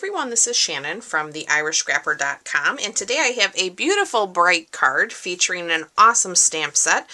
everyone, this is Shannon from theirishscrapper.com, and today I have a beautiful bright card featuring an awesome stamp set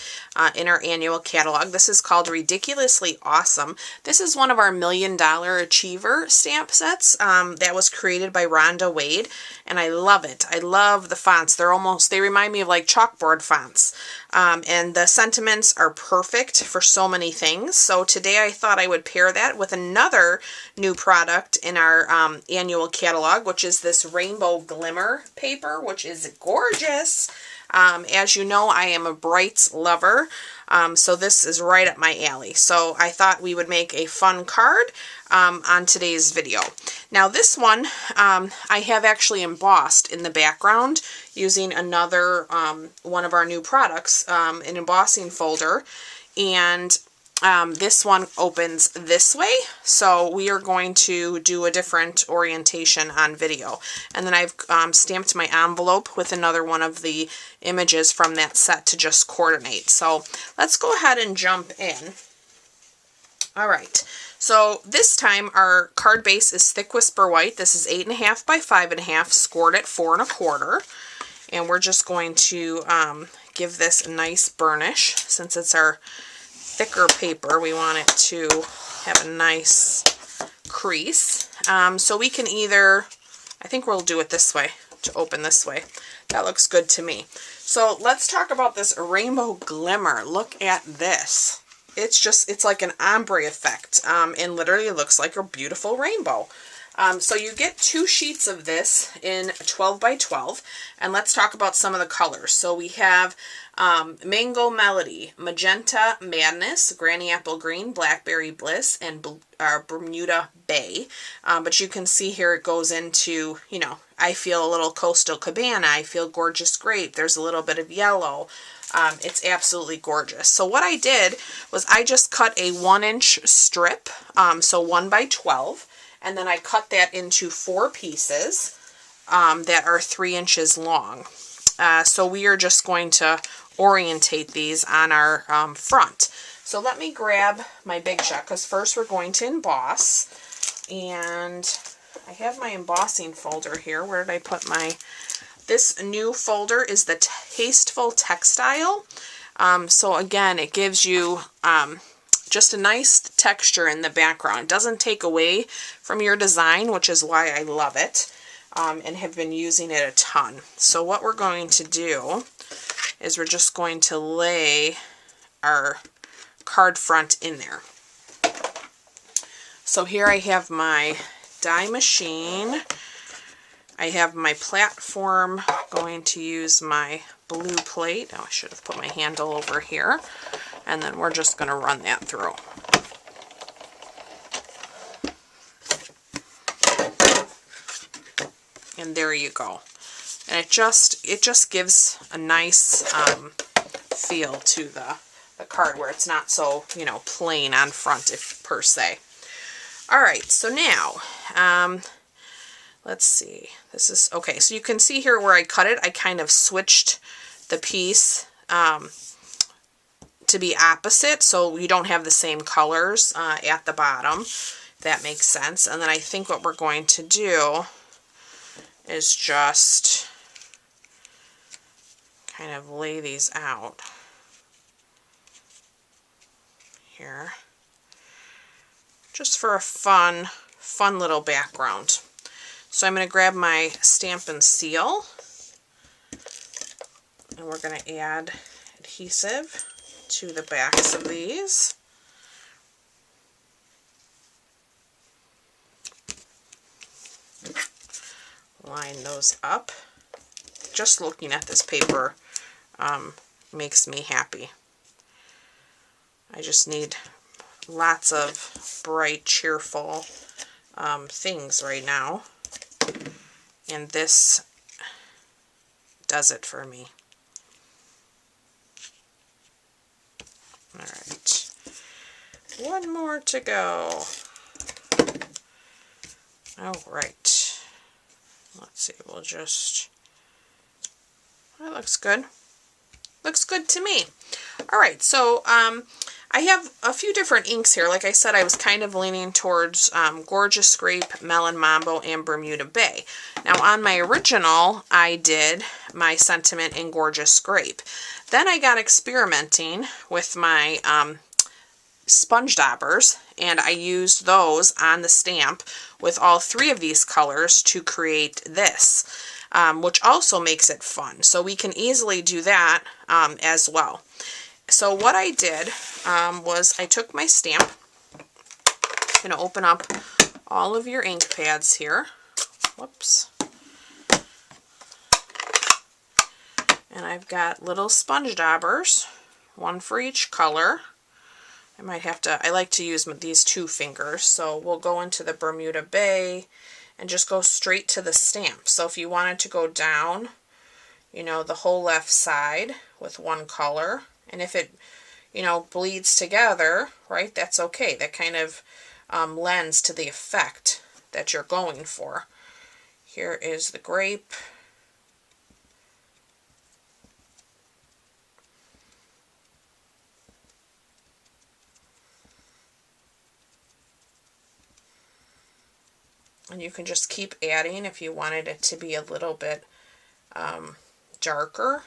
in our annual catalog. This is called Ridiculously Awesome. This is one of our $1 Million Achiever stamp sets that was created by Rhonda Wade, and I love it. I love the fonts. They remind me of like chalkboard fonts. And the sentiments are perfect for so many things. So today I thought I would pair that with another new product in our annual catalog, which is this Rainbow Glimmer paper, which is gorgeous. As you know, I am a brights lover, so this is right up my alley. So I thought we would make a fun card on today's video. Now this one I have actually embossed in the background using another one of our new products, an embossing folder, and this one opens this way, so we are going to do a different orientation on video. And then I've stamped my envelope with another one of the images from that set to just coordinate. So let's go ahead and jump in. All right, so this time our card base is Thick Whisper White. This is 8.5 by 5.5, scored at 4 1/4. And we're just going to give this a nice burnish. Since it's our thicker paper, we want it to have a nice crease. So we can either, I think we'll do it this way, to open this way. That looks good to me. So let's talk about this Rainbow Glimmer. Look at this. It's like an ombre effect, and literally looks like a beautiful rainbow. So you get 2 sheets of this in 12 by 12, and let's talk about some of the colors. So we have Mango Melody, Magenta Madness, Granny Apple Green, Blackberry Bliss, and Bermuda Bay. But you can see here it goes into, you know, I feel a little Coastal Cabana, I feel Gorgeous Grape, there's a little bit of yellow. It's absolutely gorgeous. So what I did was I just cut a 1-inch strip, so 1 by 12. And then I cut that into 4 pieces that are 3 inches long. So we are just going to orientate these on our front. So let me grab my Big Shot, because first we're going to emboss. And I have my embossing folder here. Where did I put my... This new folder is the Tasteful Textile. So again, it gives you... just a nice texture in the background. It doesn't take away from your design, which is why I love it, and have been using it a ton. So what we're going to do is we're just going to lay our card front in there. So here I have my die machine. I have my platform, going to use my blue plate. Oh, I should have put my handle over here. And then we're just going to run that through. And there you go. And it just gives a nice feel to the card, where it's not so, you know, plain on front per se. All right, so now let's see. This is okay. So you can see here where I cut it, I kind of switched the piece to be opposite, so you don't have the same colors at the bottom, if that makes sense. And then I think what we're going to do is just kind of lay these out here, just for a fun little background. So I'm going to grab my Stamp and Seal, and we're going to add adhesive to the backs of these. Line those up. Just looking at this paper makes me happy. I just need lots of bright, cheerful things right now, and this does it for me. All right, one more to go. All right, let's see, we'll just, that looks good. Looks good to me. All right, so I I have a few different inks here. Like I said, I was kind of leaning towards Gorgeous Grape, Melon Mambo, and Bermuda Bay. Now on my original, I did my sentiment in Gorgeous Grape. Then I got experimenting with my sponge daubers, and I used those on the stamp with all three of these colors to create this, which also makes it fun. So we can easily do that as well. So what I did was I took my stamp. I'm going to open up all of your ink pads here. Whoops. And I've got little sponge daubers, one for each color. I like to use these 2 fingers, so we'll go into the Bermuda Bay and just go straight to the stamp. So if you wanted to go down, you know, the whole left side with one color, and if it, you know, bleeds together, right, that's okay. That kind of lends to the effect that you're going for. Here is the grape. And you can just keep adding if you wanted it to be a little bit darker.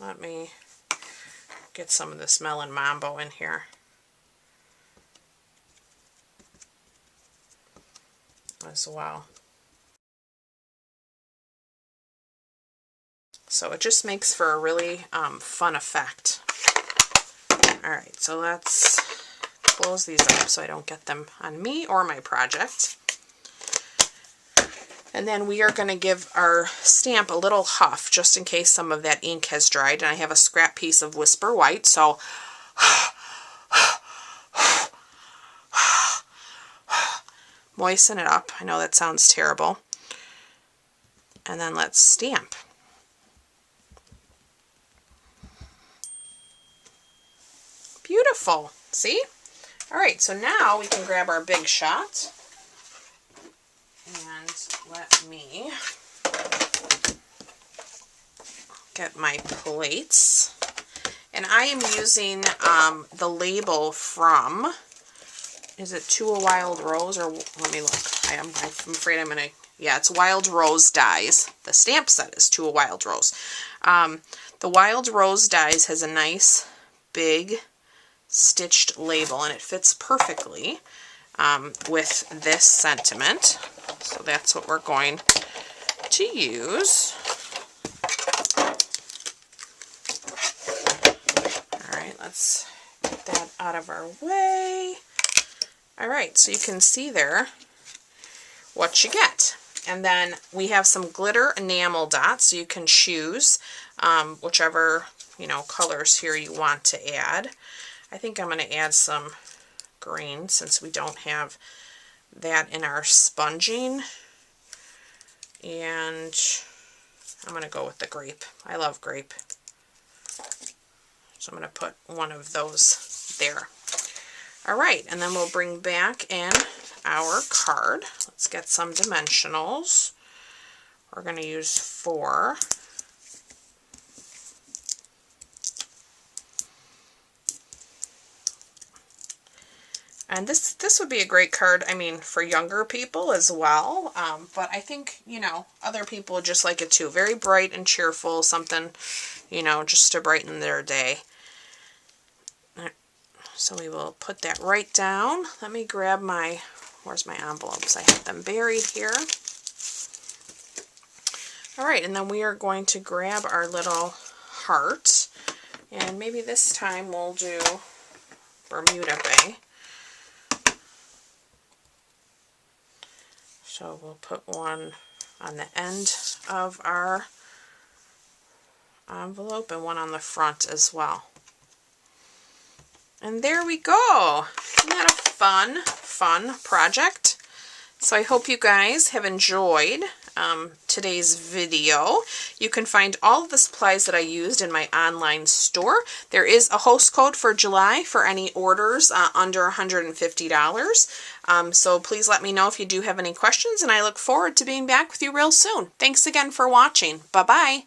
Let me get some of this Melon Mambo in here. As well. So it just makes for a really fun effect. Alright, so let's close these up so I don't get them on me or my project. And then we are going to give our stamp a little huff just in case some of that ink has dried. And I have a scrap piece of Whisper White, so moisten it up. I know that sounds terrible. And then let's stamp. Beautiful. See? All right, so now we can grab our big shot. And let me get my plates. And I am using the label from, is it To a Wild Rose? Or let me look. I'm afraid I'm going to, yeah, it's Wild Rose Dies. The stamp set is To a Wild Rose. The Wild Rose Dies has a nice big stitched label, and it fits perfectly with this sentiment. So that's what we're going to use. Alright, let's get that out of our way. Alright, so you can see there what you get. And then we have some glitter enamel dots, so you can choose whichever, you know, colors here you want to add. I think I'm going to add some green since we don't have that in our sponging. And I'm going to go with the grape. I love grape. So I'm going to put one of those there. Alright, and then we'll bring back in our card. Let's get some dimensionals. We're going to use 4. And this would be a great card, I mean, for younger people as well. But I think, you know, other people would just like it too. Very bright and cheerful, something, you know, just to brighten their day. So we will put that right down. Let me grab my, where's my envelopes? I have them buried here. Alright, and then we are going to grab our little heart. And maybe this time we'll do Bermuda Bay. So we'll put one on the end of our envelope and one on the front as well. And there we go. Isn't that a fun project? So I hope you guys have enjoyed today's video. You can find all of the supplies that I used in my online store. There is a host code for July for any orders under $150. So please let me know if you do have any questions, and I look forward to being back with you real soon. Thanks again for watching. Bye-bye.